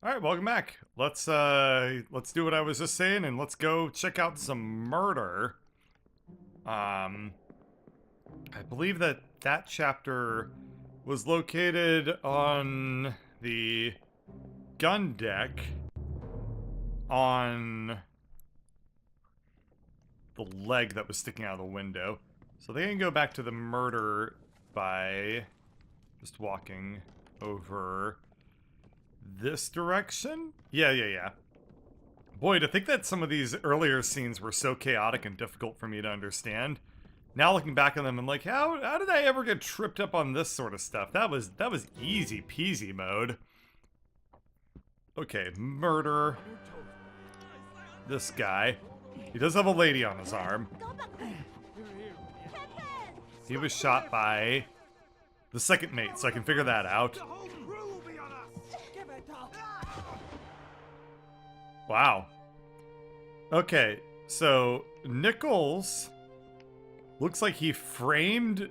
All right, welcome back. Let's do what I was just saying, and let's go check out some murder. I believe that chapter was located on the gun deck on the leg that was sticking out of the window. So they can go back to the murder by just walking over this direction? Yeah. Boy, to think that some of these earlier scenes were so chaotic and difficult for me to understand. Now looking back on them, I'm like, how did I ever get tripped up on this sort of stuff? That was easy peasy mode. Okay, murder. This guy. He does have a lady on his arm. He was shot by the second mate, so I can figure that out. Wow. Okay, so Nichols looks like he framed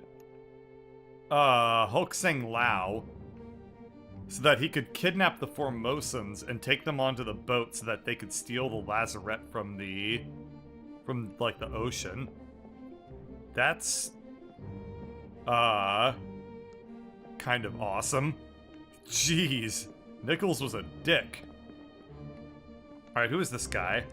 Hoaxing Lao so that he could kidnap the Formosans and take them onto the boat so that they could steal the lazarette from the ocean. That's kind of awesome. Jeez, Nichols was a dick. Alright, who is this guy?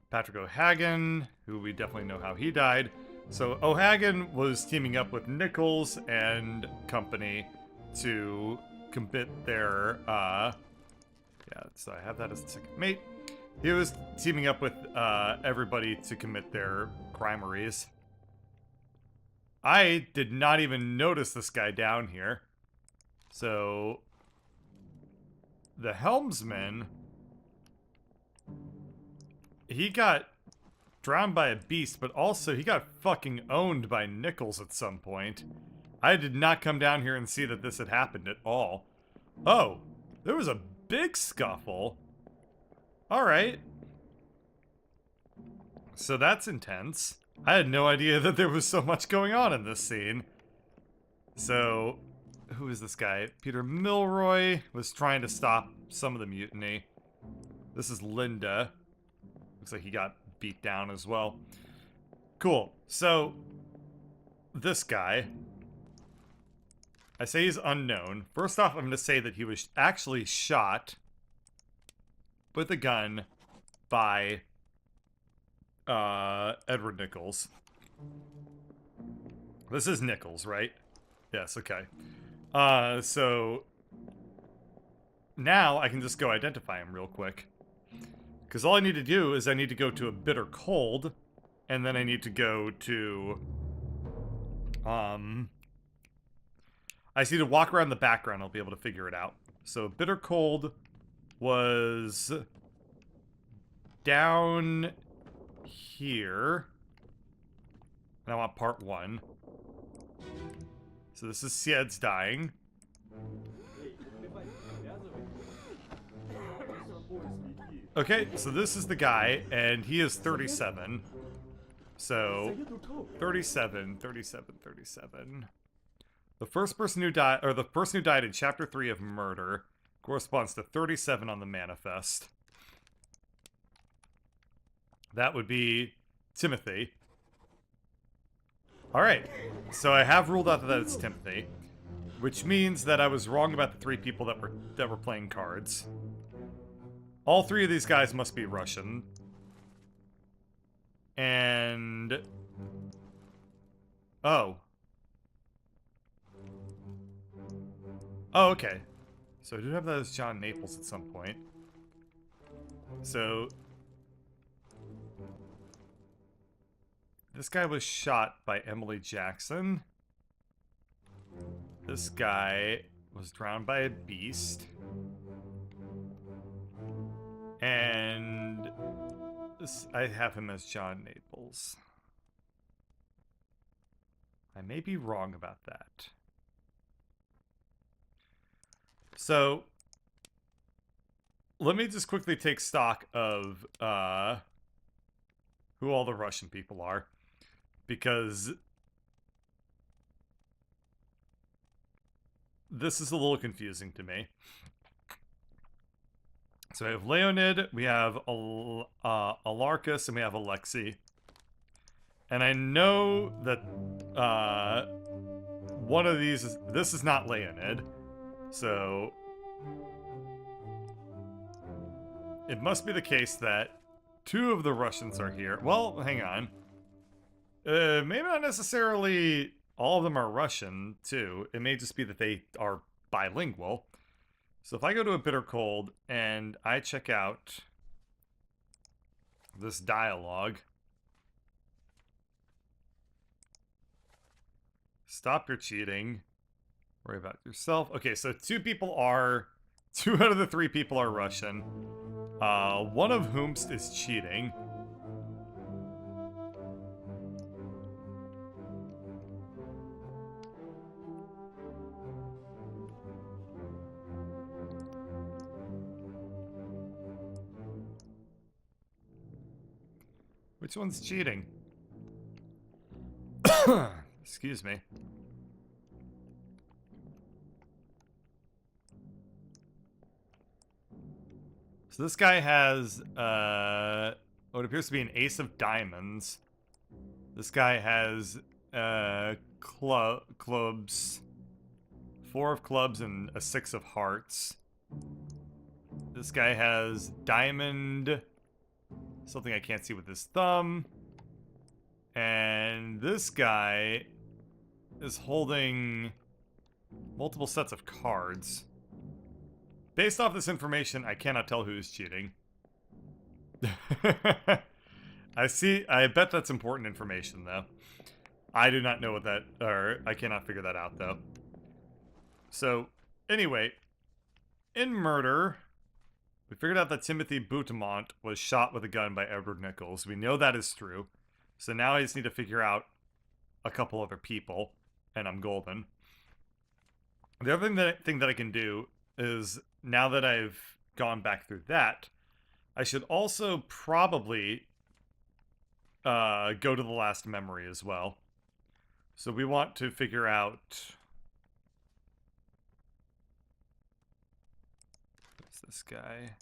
Patrick O'Hagan, who we definitely know how he died. So O'Hagan was teaming up with Nichols and company to commit their, yeah, so I have that as the second mate. He was teaming up with everybody to commit their crimeries. I did not even notice this guy down here. So the helmsman, he got drowned by a beast, but also he got fucking owned by Nichols at some point. I did not come down here and see that this had happened at all. Oh, there was a big scuffle. Alright. So that's intense. I had no idea that there was so much going on in this scene. So, who is this guy? Peter Milroy was trying to stop some of the mutiny. This is Linda. Looks like he got beat down as well. Cool. So, this guy, I say he's unknown. First off, I'm going to say that he was actually shot with a gun by Edward Nichols. This is Nichols, right? Yes, okay. So now I can just go identify him real quick. Because all I need to do is I need to go to a bitter cold, and then I need to go to, I just need to walk around the background, I'll be able to figure it out. So bitter cold was down here. And I want part 1. So this is Sied's dying. Okay, so this is the guy, and he is 37. So, 37. The first person who died, or the person who died in Chapter 3 of Murder, corresponds to 37 on the manifest. That would be Timothy. Alright, so I have ruled out that it's Timothy, which means that I was wrong about the 3 people that were playing cards. All 3 of these guys must be Russian. And... oh. Oh, okay. So I do have that as John Naples at some point. So... this guy was shot by Emily Jackson. This guy was drowned by a beast. And this, I have him as John Naples. I may be wrong about that. So, let me just quickly take stock of who all the Russian people are. Because this is a little confusing to me. So we have Leonid, we have Alarcus, and we have Alexei. And I know that one of these is... This is not Leonid. So... It must be the case that 2 of the Russians are here. Well, hang on. Maybe not necessarily all of them are Russian, too. It may just be that they are bilingual. So if I go to a bitter cold and I check out this dialogue, stop your cheating, worry about yourself. Okay, so 2 out of the 3 people are Russian. One of whom is cheating. Which one's cheating? Excuse me. So this guy has what appears to be an ace of diamonds. This guy has clubs, 4 of clubs and a 6 of hearts. This guy has diamond, something I can't see with his thumb. And this guy is holding multiple sets of cards. Based off this information, I cannot tell who's cheating. I bet that's important information, though. I do not know what that, or I cannot figure that out, though. So, anyway, in murder, we figured out that Timothy Boutemont was shot with a gun by Edward Nichols. We know that is true. So now I just need to figure out a couple other people, and I'm golden. The other thing that I can do is, now that I've gone back through that, I should also probably go to the last memory as well. So we want to figure out... What's this guy?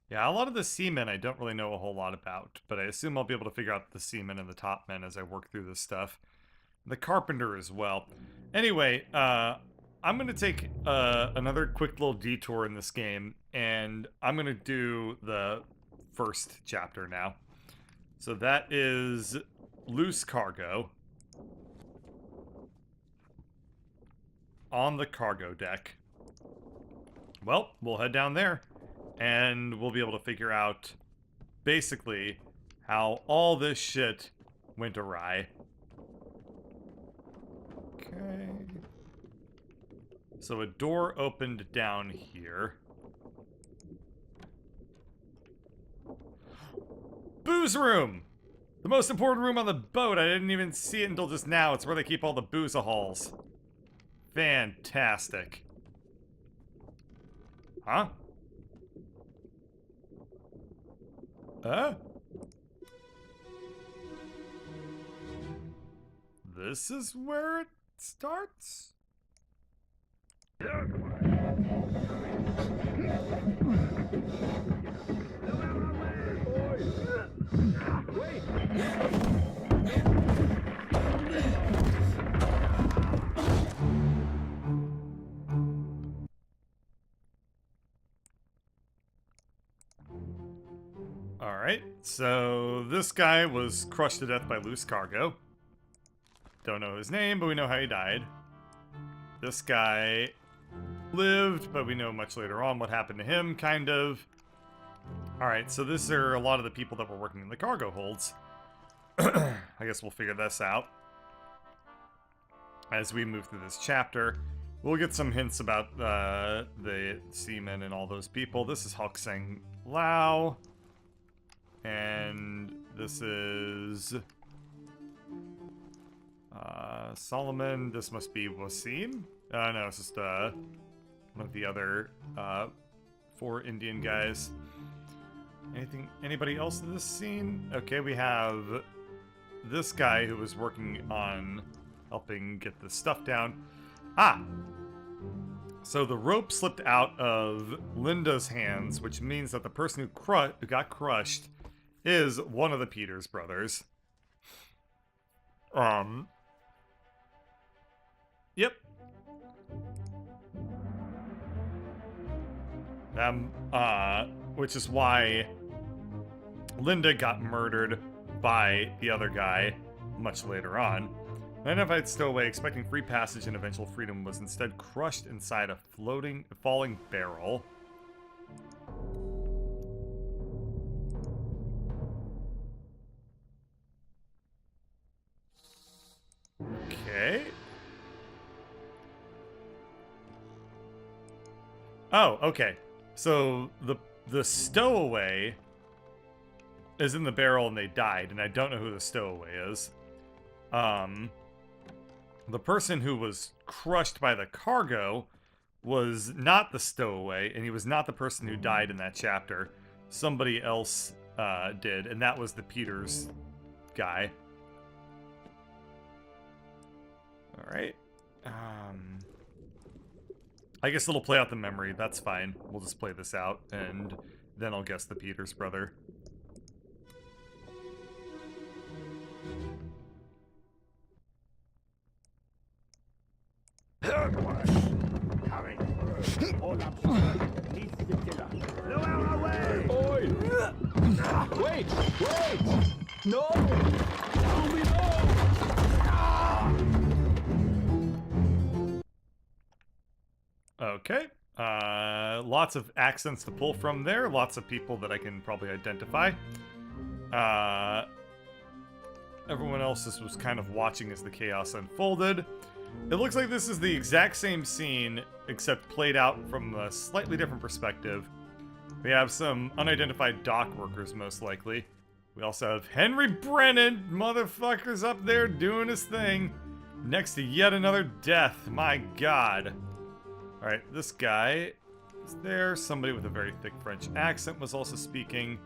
Yeah, a lot of the seamen I don't really know a whole lot about, but I assume I'll be able to figure out the seamen and the top men as I work through this stuff. The carpenter as well. Anyway, I'm going to take another quick little detour in this game, and I'm going to do the first chapter now. So that is loose cargo on the cargo deck. Well, we'll head down there. And we'll be able to figure out, basically, how all this shit went awry. Okay. So a door opened down here. Booze room! The most important room on the boat. I didn't even see it until just now. It's where they keep all the booze-a-halls. Fantastic. Huh? This is where it starts? Alright, so this guy was crushed to death by loose cargo. Don't know his name, but we know how he died. This guy lived, but we know much later on what happened to him, kind of. Alright, so these are a lot of the people that were working in the cargo holds. I guess we'll figure this out as we move through this chapter. We'll get some hints about the seamen and all those people. This is Hokseng Lao. And this is Solomon. This must be Wasim. No, it's just one of the other 4 Indian guys. Anybody else in this scene? Okay, we have this guy who was working on helping get the stuff down. Ah! So the rope slipped out of Linda's hands, which means that the person who got crushed is one of the Peters brothers. Yep. Which is why Linda got murdered by the other guy much later on. Unidentified stowaway expecting free passage and eventual freedom was instead crushed inside a falling barrel. Okay. Oh, okay. So the stowaway is in the barrel and they died, and I don't know who the stowaway is. The person who was crushed by the cargo was not the stowaway, and he was not the person who died in that chapter. Somebody else did, and that was the Peters guy. Alright. I guess it'll play out the memory. That's fine. We'll just play this out, and then I'll guess the Peters brother. Wait! No! Tell me no! Okay. Lots of accents to pull from there. Lots of people that I can probably identify. Everyone else was kind of watching as the chaos unfolded. It looks like this is the exact same scene, except played out from a slightly different perspective. We have some unidentified dock workers, most likely. We also have Henry Brennan, motherfuckers up there doing his thing, next to yet another death. My God. Alright, this guy is there. Somebody with a very thick French accent was also speaking,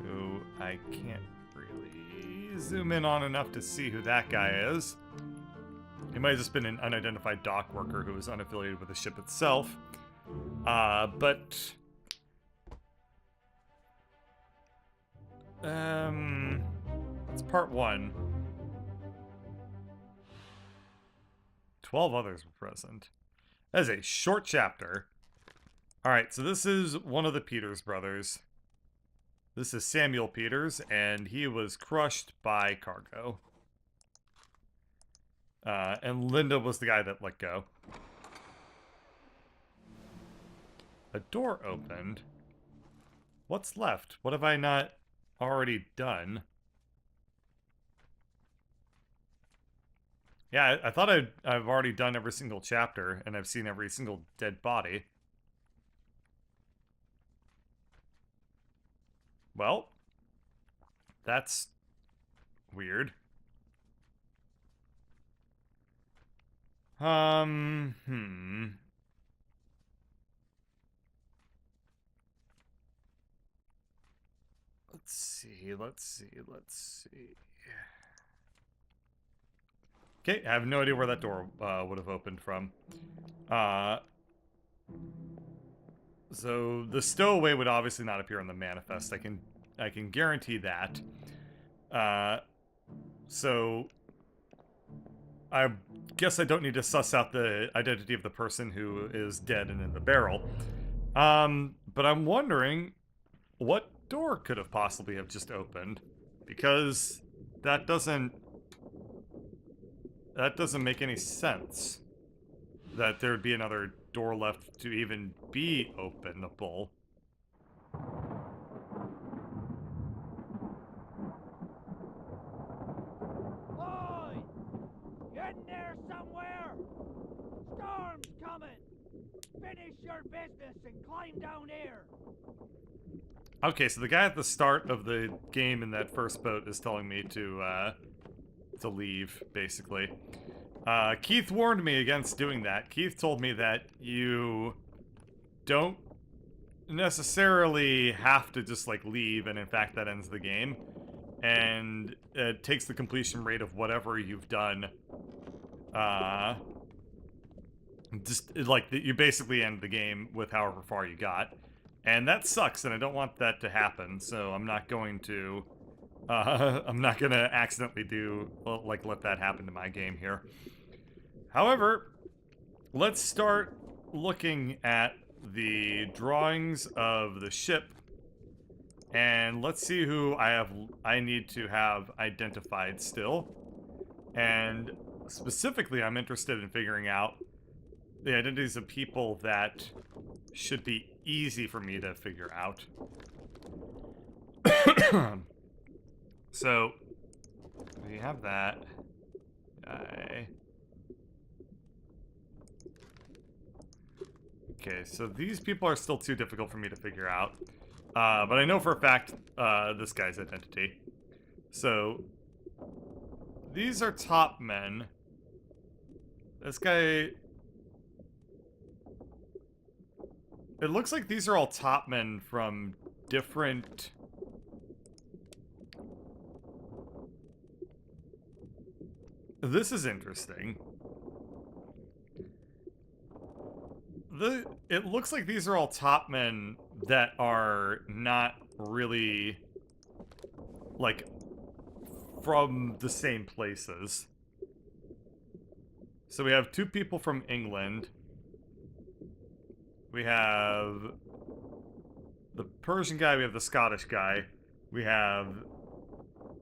who I can't really zoom in on enough to see who that guy is. He might have just been an unidentified dock worker who was unaffiliated with the ship itself. But... It's part 1. 12 others were present. That is a short chapter. Alright, so this is one of the Peters brothers. This is Samuel Peters, and he was crushed by cargo. And Linda was the guy that let go. A door opened. What's left? What have I not already done? Yeah, I thought I've already done every single chapter, and I've seen every single dead body. Well, that's weird. Let's see. Okay, I have no idea where that door would have opened from. So the stowaway would obviously not appear on the manifest. I can guarantee that. So I guess I don't need to suss out the identity of the person who is dead and in the barrel. But I'm wondering what door could have possibly have just opened, because that doesn't make any sense that there would be another door left to even be openable. Oi! Get in there somewhere! Storm's coming! Finish your business and climb down here! Okay, so the guy at the start of the game in that first boat is telling me to leave, basically. Keith warned me against doing that. Keith told me that you don't necessarily have to just, like, leave, and in fact that ends the game. And it takes the completion rate of whatever you've done Just, like, you basically end the game with however far you got. And that sucks, and I don't want that to happen, so I'm not going to... I'm not gonna accidentally let that happen to my game here. However, let's start looking at the drawings of the ship, and let's see who I need to have identified still. And specifically, I'm interested in figuring out the identities of people that should be easy for me to figure out. So, we have that guy. Okay, so these people are still too difficult for me to figure out. But I know for a fact this guy's identity. So, these are top men. This guy... It looks like these are all top men from different... This is interesting. It looks like these are all top men that are not really, like, from the same places. So we have two people from England. We have the Persian guy, we have the Scottish guy. We have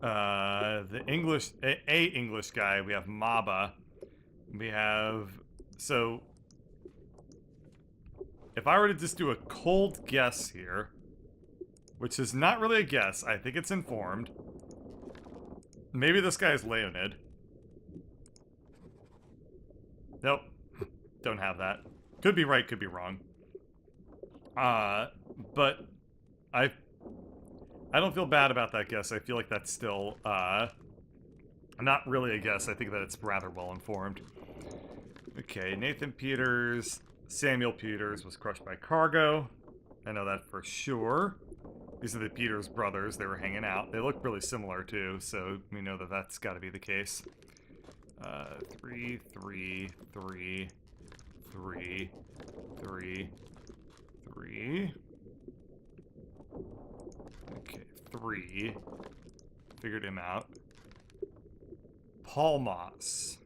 the English, a English guy, we have Maba. We have, so, if I were to just do a cold guess here, which is not really a guess, I think it's informed. Maybe this guy is Leonid. Nope, don't have that. Could be right, could be wrong. But I don't feel bad about that guess. I feel like that's still, not really a guess. I think that it's rather well informed. Okay, Nathan Peters, Samuel Peters was crushed by cargo. I know that for sure. These are the Peters brothers. They were hanging out. They look really similar, too, so we know that that's got to be the case. 3, 3, 3, 3, 3, 3... Okay, 3. Figured him out. Paul Moss.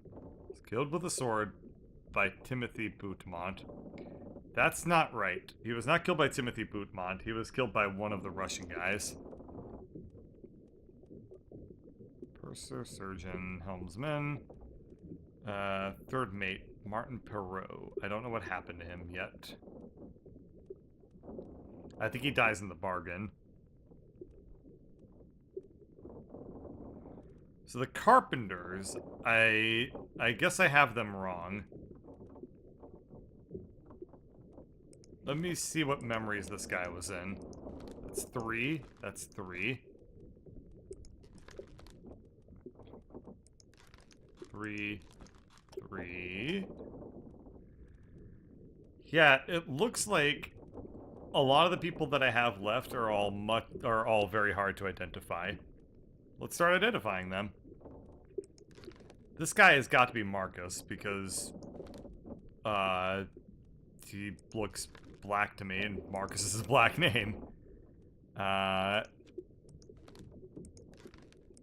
Was killed with a sword by Timothy Boutmont. That's not right. He was not killed by Timothy Boutmont. He was killed by one of the Russian guys. Purser, surgeon, helmsman. Third mate, Martin Perot. I don't know what happened to him yet. I think he dies in the bargain. So the carpenters, I guess I have them wrong. Let me see what memories this guy was in. That's 3. That's 3. 3. 3. Yeah, it looks like a lot of the people that I have left are all very hard to identify. Let's start identifying them. This guy has got to be Marcus because he looks black to me and Marcus is his black name.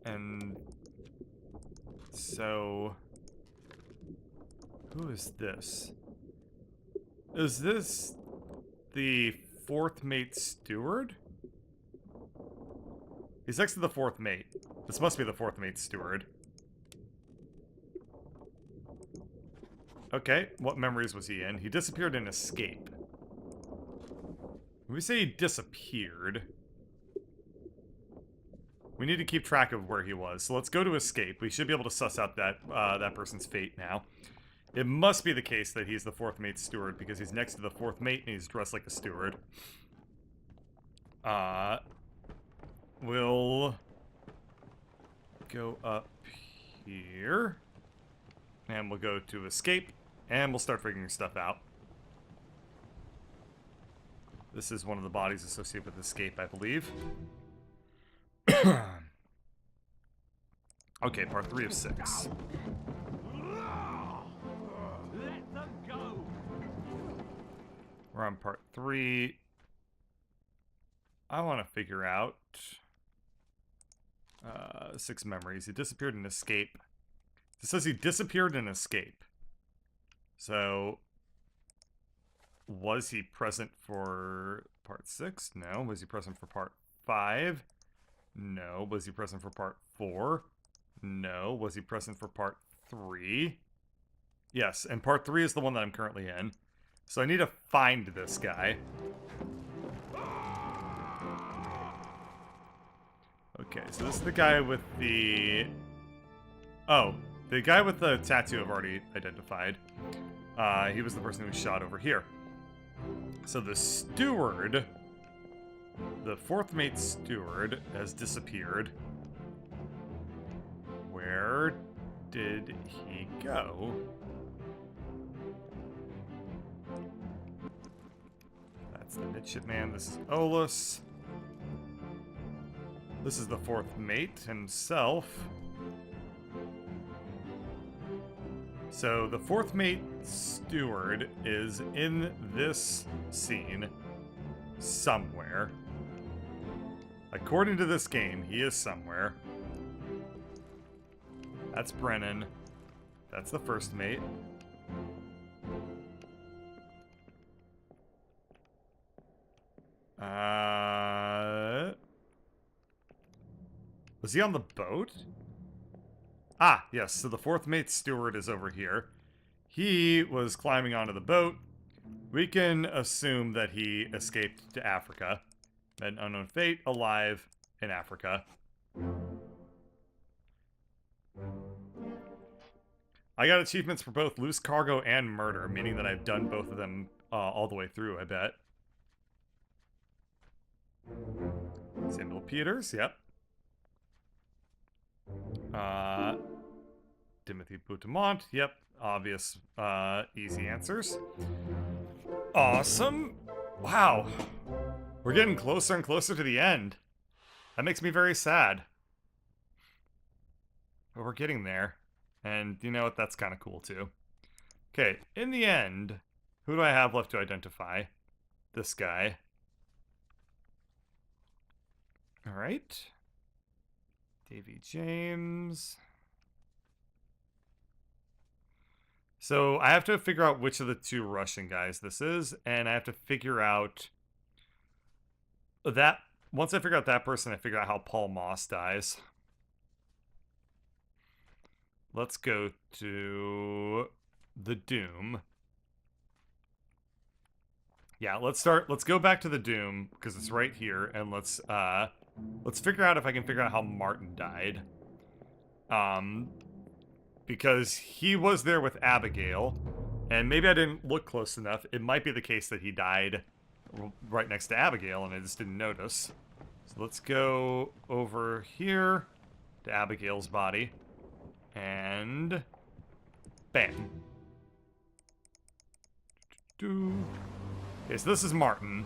And so who is this? Is this the 4th mate steward? He's next to the 4th mate. This must be the 4th mate steward. Okay, what memories was he in? He disappeared in Escape. When we say he disappeared, we need to keep track of where he was. So let's go to Escape. We should be able to suss out that that person's fate now. It must be the case that he's the 4th mate steward because he's next to the 4th mate and he's dressed like a steward. We'll go up here. And we'll go to Escape. And we'll start figuring stuff out. This is one of the bodies associated with Escape, I believe. Okay, part 3 of 6. Let them go! We're on part 3. I want to figure out 6 memories. He disappeared and escape. It says he disappeared and escape. So, was he present for part 6? No. Was he present for part 5? No. Was he present for part 4? No. Was he present for part 3? Yes, and part 3 is the one that I'm currently in. So I need to find this guy. Okay, so this is the guy with the... Oh, the guy with the tattoo I've already identified. He was the person who was shot over here. So the steward, the 4th mate steward, has disappeared. Where did he go? That's the midshipman. This is Olus. This is the 4th mate himself. So the 4th mate steward is in this scene somewhere. According to this game, he is somewhere. That's Brennan. That's the 1st mate. Was he on the boat? Ah, yes, so the 4th mate steward is over here. He was climbing onto the boat. We can assume that he escaped to Africa. An unknown fate, alive in Africa. I got achievements for both loose cargo and murder, meaning that I've done both of them all the way through, I bet. Samuel Peters, yep. Timothy Boutamont, yep. Obvious, easy answers. Awesome. Wow. We're getting closer and closer to the end. That makes me very sad. But we're getting there. And you know what? That's kind of cool too. Okay, in the end, who do I have left to identify? This guy. Alright. Davy James. So I have to figure out which of the 2 Russian guys this is, and I have to figure out that. Once I figure out that person, I figure out how Paul Moss dies. Let's go to the Doom. Yeah, let's go back to the Doom, because it's right here, and let's figure out if I can figure out how Martin died. Because he was there with Abigail, and maybe I didn't look close enough. It might be the case that he died right next to Abigail, and I just didn't notice. So let's go over here to Abigail's body, and bam. Okay, so this is Martin.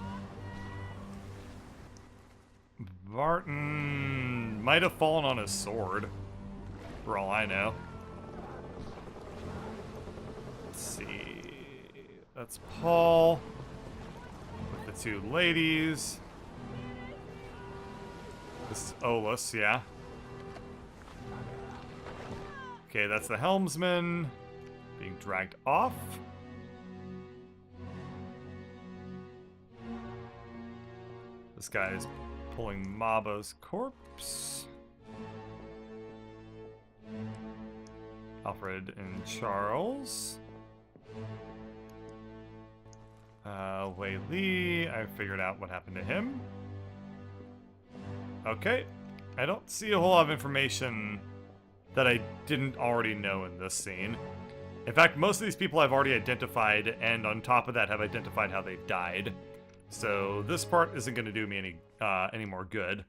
Martin might have fallen on his sword, for all I know. Let's see. That's Paul with the 2 ladies. This is Olus, yeah. Okay, that's the helmsman being dragged off. This guy is pulling Maba's corpse. Alfred and Charles. Wei Li, I figured out what happened to him. Okay, I don't see a whole lot of information that I didn't already know in this scene. In fact, most of these people I've already identified, and on top of that have identified how they died. So this part isn't going to do me any more good.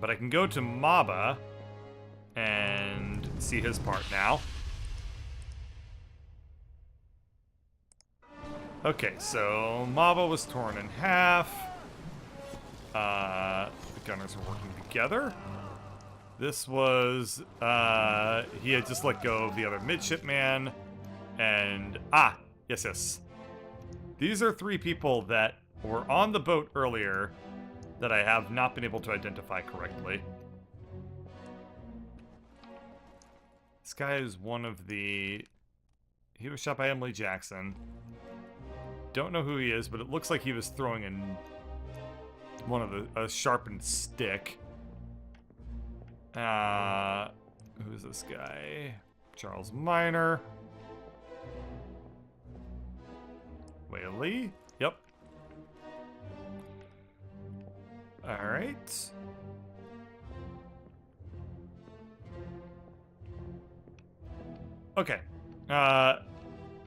But I can go to Maba and see his part now. Okay, so Maba was torn in half. The gunners are working together. This was, he had just let go of the other midshipman. And, yes. These are 3 people that were on the boat earlier that I have not been able to identify correctly. This guy is one of the... He was shot by Emily Jackson. Don't know who he is, but it looks like he was throwing a sharpened stick. Who's this guy? Charles Minor. Whaley? Yep. Alright. Okay.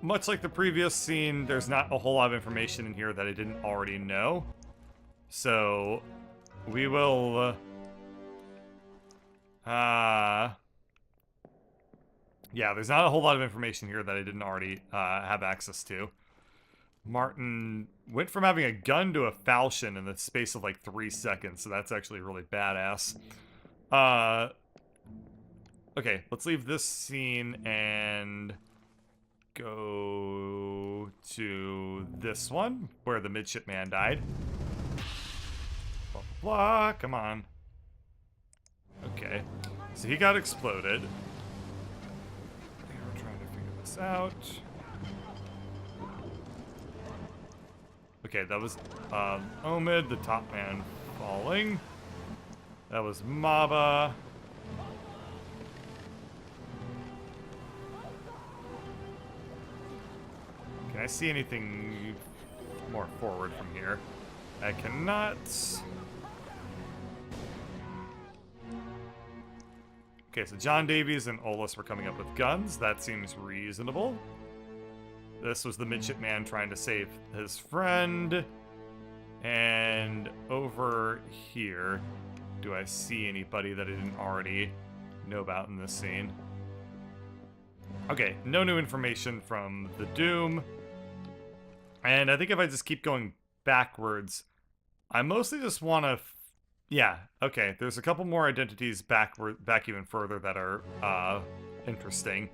Much like the previous scene, there's not a whole lot of information in here that I didn't already know. So, we will... yeah, there's not a whole lot of information here that I didn't already have access to. Martin went from having a gun to a falchion in the space of like 3 seconds, so that's actually really badass. Okay, let's leave this scene and go to this one, where the midshipman died. Blah, blah, blah, come on. Okay, so he got exploded. We're trying to figure this out. Okay, that was Omid, the top man, falling. That was Maba. Can I see anything more forward from here? I cannot. Okay, so John Davies and Olus were coming up with guns. That seems reasonable. This was the midshipman trying to save his friend. And over here, do I see anybody that I didn't already know about in this scene? Okay, no new information from the Doom. And I think if I just keep going backwards, I mostly just want to... yeah, okay, there's a couple more identities back even further that are interesting.